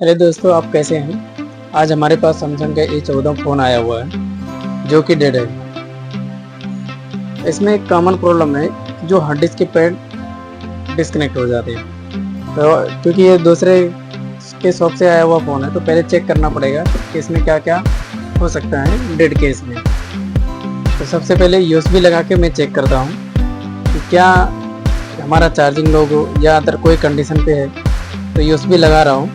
अरे दोस्तों, आप कैसे हैं? आज हमारे पास सैमसंग का A14 फ़ोन आया हुआ है जो कि डेड है। इसमें एक कॉमन प्रॉब्लम है, जो हार्ड डिस्क के पैड डिस्कनेक्ट हो जाते हैं। तो क्योंकि ये दूसरे के शॉप से आया हुआ फ़ोन है, तो पहले चेक करना पड़ेगा कि इसमें क्या क्या हो सकता है डेड केस में। तो सबसे पहले यूएसबी लगा के मैं चेक करता हूँ कि क्या हमारा चार्जिंग लो हो या अदर कोई कंडीशन पे है। तो यूएसबी लगा रहा हूँ।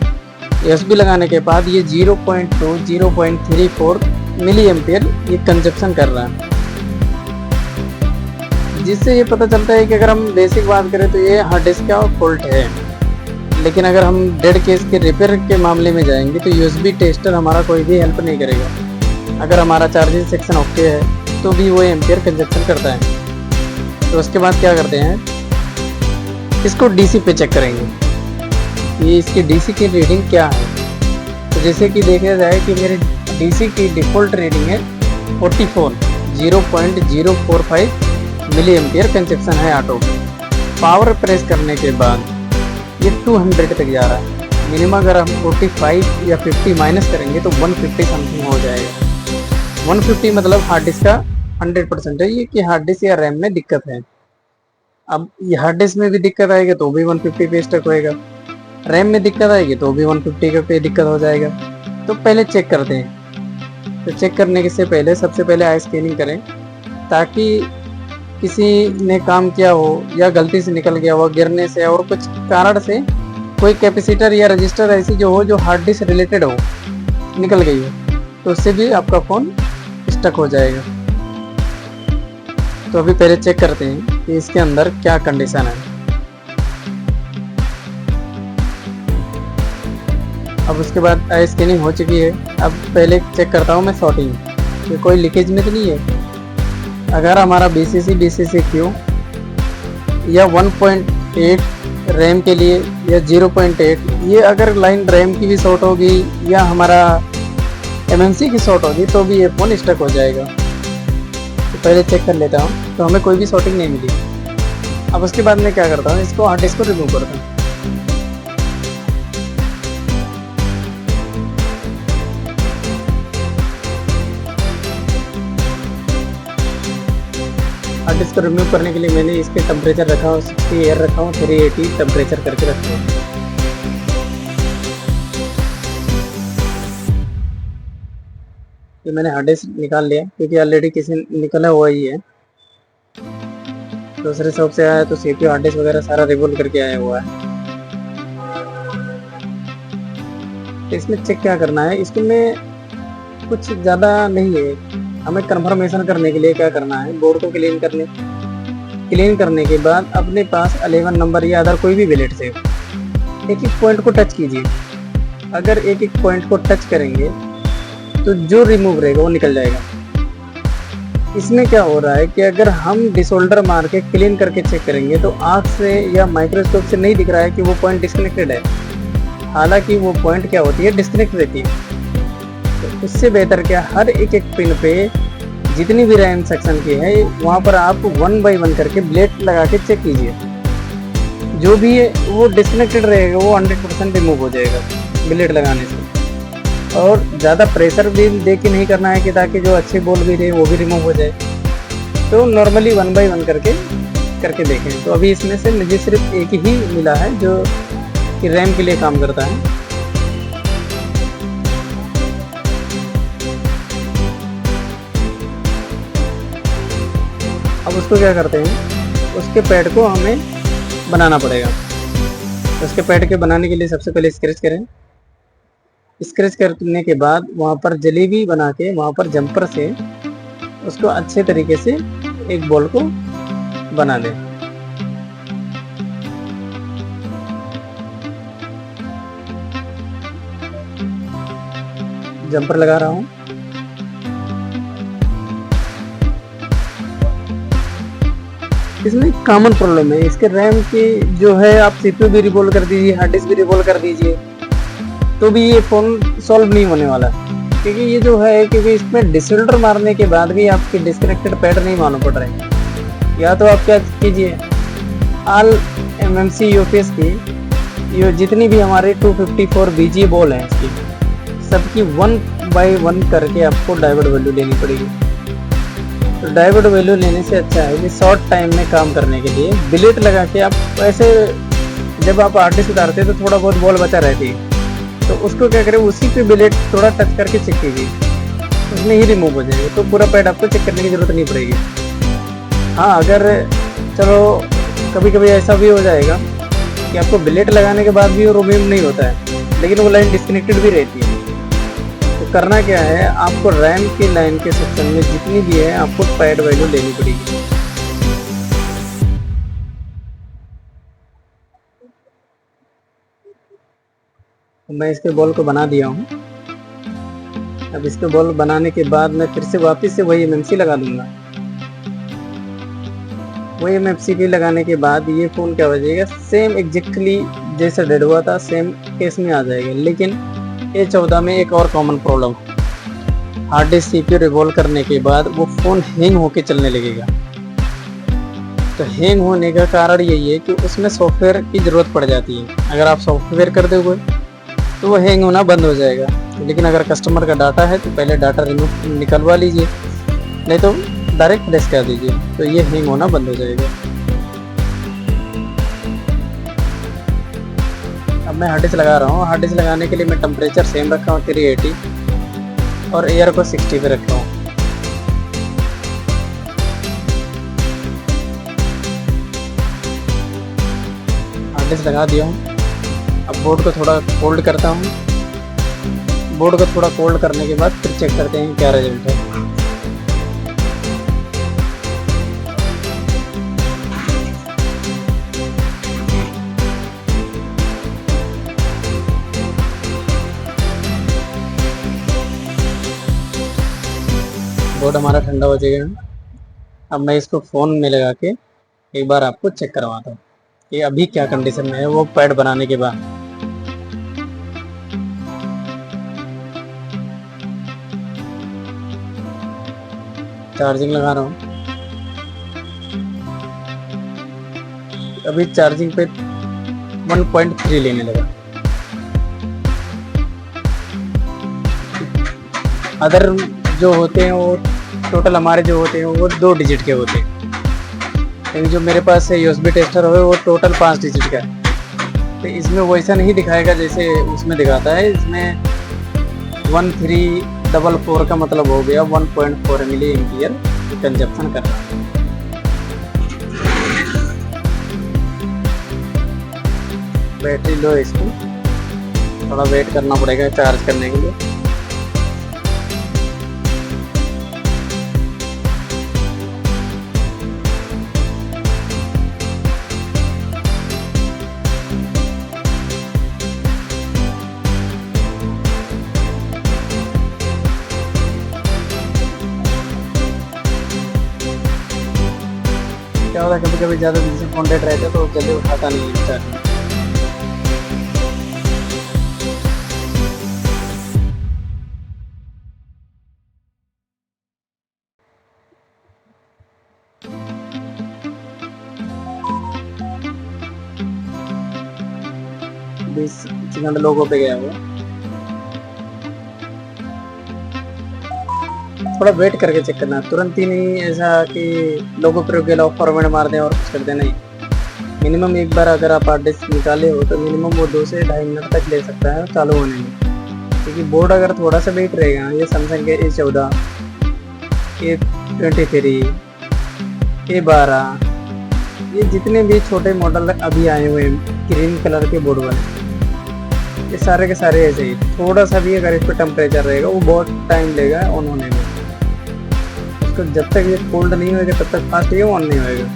यूएसबी लगाने के बाद ये 0.2 0.34 मिली एम्पियर ये कंजप्शन कर रहा है, जिससे ये पता चलता है कि अगर हम बेसिक बात करें तो ये हार्ड डिस्क का फॉल्ट है। लेकिन अगर हम डेड केस के रिपेयर के मामले में जाएंगे तो यूएसबी टेस्टर हमारा कोई भी हेल्प नहीं करेगा। अगर हमारा चार्जिंग सेक्शन ओके है तो भी वो एम्पियर कंजप्शन करता है। तो उसके बाद क्या करते हैं, इसको डीसी पे चेक करेंगे, ये इसकी डीसी की रीडिंग क्या है। तो जैसे कि देखा जाए कि मेरे डीसी की डिफ़ॉल्ट रीडिंग है 44 0.045 मिली एम्पियर कंजप्शन है ऑटो। पावर प्रेस करने के बाद ये 200 तक जा रहा है। मिनिमम अगर हम 45 या 50 माइनस करेंगे तो 150 समथिंग हो जाएगा। 150 मतलब हार्ड डिस्क का 100% है ये कि हार्ड डिस्क या रैम में दिक्कत है। अब ये हार्ड डिस्क में भी दिक्कत आएगी तो भी 150 पे स्टक होएगा, रैम में दिक्कत आएगी तो भी 150 का पे दिक्कत हो जाएगा। तो पहले चेक करते हैं। तो चेक करने से पहले सबसे पहले आई स्कैनिंग करें, ताकि किसी ने काम किया हो या गलती से निकल गया हो गिरने से और कुछ कारण से कोई कैपेसिटर या रजिस्टर ऐसी जो हो जो हार्ड डिस्क रिलेटेड हो निकल गई हो, तो उससे भी आपका फ़ोन स्टक हो जाएगा। तो अभी पहले चेक करते हैं कि इसके अंदर क्या कंडीशन है। अब उसके बाद आई स्कैनिंग हो चुकी है। अब पहले चेक करता हूँ मैं शॉर्टिंग कि कोई लीकेज में तो नहीं है। अगर हमारा BCC या 1.8 रैम के लिए या 0.8 ये अगर लाइन रैम की भी शॉर्ट होगी या हमारा MMC की शॉर्ट होगी तो भी ये फ़ोन स्टक हो जाएगा। तो पहले चेक कर लेता हूँ, तो हमें कोई भी शॉर्टिंग नहीं मिली। अब उसके बाद मैं क्या करता हूँ, इसको हार्ड डिस्क को रिमूव करता हूँ। हार्ड डिस्क को रिमूव करने के लिए मैंने इसके टेम्परेचर रखा हूँ 60 एयर रखा हूँ, 380 टेम्परेचर करके रखते हैं। ये मैंने हार्ड डिस्क निकाल लिया क्योंकि ऑलरेडी किसी निकला हुआ ही है, दूसरे शॉप से आया तो CPU हार्ड डिस्क वगैरह सारा रिमूव करके आया हुआ है। तो इसमें चेक क्या करना है, इसमें कुछ ज़्यादा नहीं है। हमें कंफर्मेशन करने के लिए क्या करना है, बोर्ड को क्लीन करने के बाद अपने पास 11 नंबर या अदर कोई भी वैलेट से एक एक पॉइंट को टच कीजिए। अगर एक एक पॉइंट को टच करेंगे तो जो रिमूव रहेगा वो निकल जाएगा। इसमें क्या हो रहा है कि अगर हम डिसोल्डर मार के क्लीन करके चेक करेंगे तो आँख से या माइक्रोस्कोप से नहीं दिख रहा है कि वो पॉइंट डिस्कनेक्टेड है, हालांकि वो पॉइंट क्या होती है, डिस्कनेक्ट रहती है। तो उससे बेहतर क्या, हर एक एक पिन पे जितनी भी रैम सेक्शन की है वहाँ पर आप 1 बाय 1 करके ब्लेड लगा के चेक कीजिए। जो भी वो डिस्कनेक्टेड रहेगा वो 100% रिमूव हो जाएगा ब्लेड लगाने से। और ज़्यादा प्रेशर भी दे के नहीं करना है कि ताकि जो अच्छे बोल भी रहे वो भी रिमूव हो जाए। तो नॉर्मली 1 बाय 1 करके देखें। तो अभी इसमें से मुझे सिर्फ एक ही मिला है जो कि रैम के लिए काम करता है। अब उसको क्या करते हैं, उसके पैड को हमें बनाना पड़ेगा। उसके पैड के बनाने के लिए सबसे पहले स्क्रैच करें। स्क्रैच करने के बाद वहाँ पर जलेबी बना के वहाँ पर जंपर से उसको अच्छे तरीके से एक बॉल को बना दें। जंपर लगा रहा हूँ। इसमें कॉमन प्रॉब्लम है, इसके रैम की जो है आप CPU भी रिवॉल्व कर दीजिए, हार्ड डिस्क भी रिवॉल्व कर दीजिए, तो भी ये फ़ोन सॉल्व नहीं होने वाला। क्योंकि ये जो है, क्योंकि इसमें डिसोल्डर मारने के बाद भी आपके डिस्कनेक्टेड पैड नहीं मालूम पड़ रहे। या तो आप क्या कीजिए, ऑल MMC UPS की ये जितनी भी हमारे 254 बीजी बॉल हैं इसकी, सबकी 1 बाय 1 करके आपको डायोड वैल्यू लेनी पड़ेगी। तो डायोड वैल्यू लेने से अच्छा है कि शॉर्ट टाइम में काम करने के लिए बिलेट लगा के आप ऐसे, जब आप आर्टिस्ट उतारते हैं तो थोड़ा बहुत बॉल बचा रहती है, तो उसको क्या करें, उसी पे बिलेट थोड़ा टच करके चेक कीजिए, उसमें ही रिमूव हो जाएगा, तो पूरा पैड आपको चेक करने की ज़रूरत नहीं पड़ेगी। हाँ, अगर चलो कभी कभी ऐसा भी हो जाएगा कि आपको बिलेट लगाने के बाद भी वो रिमूव नहीं होता है, लेकिन वो लाइन डिस्कनेक्टेड भी रहती है। तो करना क्या है, आपको रैम की लाइन के सेक्शन में जितनी भी है आपको पैड वैल्यू लेनी पड़ेगी। तो मैं इसके बॉल को बना दिया हूँ। अब इसके बॉल बनाने के बाद मैं फिर से वापस से वही एमएमसी लगा दूंगा। वही एमएमसी लगाने के बाद ये फ़ोन क्या हो जाएगा, सेम एग्जैक्टली जैसा डेड हुआ था सेम केस में आ जाएगा। लेकिन A14 में एक और common problem, hard disk CPU revolve करने के बाद वो फ़ोन हैंग होके चलने लगेगा। तो हैंग होने का कारण यही है कि उसमें सॉफ्टवेयर की ज़रूरत पड़ जाती है। अगर आप सॉफ्टवेयर कर दोगे तो वो हैंग होना बंद हो जाएगा। लेकिन अगर कस्टमर का डाटा है तो पहले डाटा रिमूव निकलवा लीजिए, नहीं तो डायरेक्ट फ्लैश कर दीजिए, तो ये हैंग होना बंद हो जाएगा। अब मैं हार्ड डिस्क लगा रहा हूँ। हार्ड डिस्क लगाने के लिए मैं टेम्परेचर सेम रखा हूँ 380 और एयर को 60 पे रखा हूँ। हार्ड डिस्क लगा दिया हूँ। अब बोर्ड को थोड़ा कोल्ड करता हूँ। बोर्ड को थोड़ा कोल्ड करने के बाद फिर चेक करते हैं क्या रिजल्ट है। बोर्ड हमारा ठंडा हो जाएगा। अब मैं इसको फ़ोन में लगा के एक बार आपको चेक करवाता हूँ कि अभी क्या कंडीशन में है वो पैड बनाने के बाद। चार्जिंग लगा रहा हूँ। अभी चार्जिंग पे 1.3 लेने लगा। अदर जो होते हैं वो टोटल हमारे जो होते हैं वो 2 डिजिट के होते हैं, लेकिन जो मेरे पास है USB टेस्टर है वो टोटल 5 डिजिट का है। तो इसमें वैसा नहीं दिखाएगा जैसे उसमें दिखाता है। इसमें 1344 का मतलब हो गया 1.4 मिली एम्पियर कंजप्शन कर रहा है। बैटरी लो है इसकी, थोड़ा वेट करना पड़ेगा चार्ज करने के लिए। क्या होता है, कभी कभी ज़्यादा दिन से कॉन्टेक्ट रहते तो जल्दी उठाता नहीं है चार्ज। बीस सेकंड लोगों पे गया हुआ, थोड़ा वेट करके चेक करना, तुरंत ही नहीं ऐसा कि लोगों पर गेला फॉरवर्ड मार दें और कुछ कर दें, नहीं। मिनिमम एक बार अगर आप हार्ड डिस्क निकाले हो तो मिनिमम वो 2 से 2.5 मिनट तक ले सकता है चालू होने में। क्योंकि बोर्ड अगर थोड़ा सा वेट रहेगा, ये सैमसंग के A14, A23, A12, ये जितने भी छोटे मॉडल अभी आए हुए हैं क्रीम कलर के बोर्ड वाले, ये सारे के सारे ऐसे ही। थोड़ा सा भी अगर इस पर टेम्परेचर रहेगा वो बहुत टाइम लेगा ऑन होने में। उसको जब तक ये कोल्ड नहीं होगा तब तक फास्ट ये ऑन नहीं होएगा।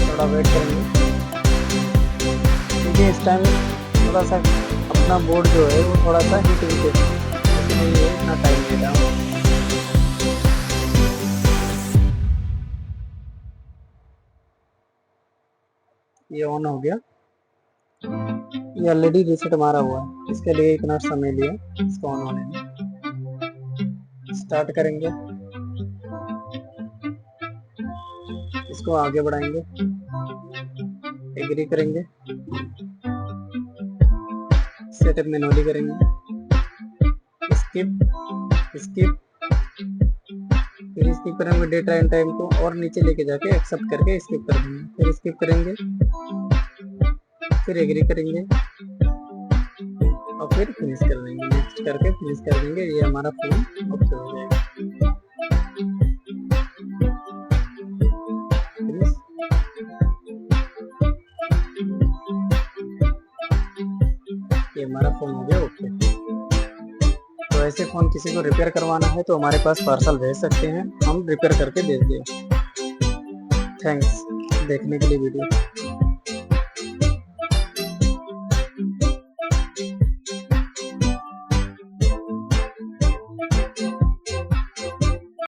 थोड़ा वेट करेंगे क्योंकि इस टाइम थोड़ा सा अपना बोर्ड जो है वो थोड़ा सा हीट भी है, इसलिए ये इतना टाइम ले रहा हूँ। ये ऑन हो गया। ये ऑलरेडी रीसेट मारा हुआ है, इसके लिए इतना समय लिया इसको ऑन होने में। स्टार्ट करेंगे, इसको आगे बढ़ाएंगे, एग्री करेंगे, सेटअप मैनुअली करेंगे, स्किप स्किप, फिर स्किप करेंगे डेट एंड टाइम को और नीचे लेके जाके एक्सेप्ट करके स्किप कर देंगे, फिर स्किप करेंगे, फिर एग्री करेंगे और फिर फिनिश कर देंगे। नेक्स्ट करके फिनिश कर देंगे, ये हमारा फोन ओके हो जाएगा। फिनिश। ये हमारा फोन हो गया ओके। तो ऐसे फोन किसी को रिपेयर करवाना है तो हमारे पास पार्सल भेज सकते हैं, हम रिपेयर करके दे देंगे। थैंक्स देखने के लिए वीडियो।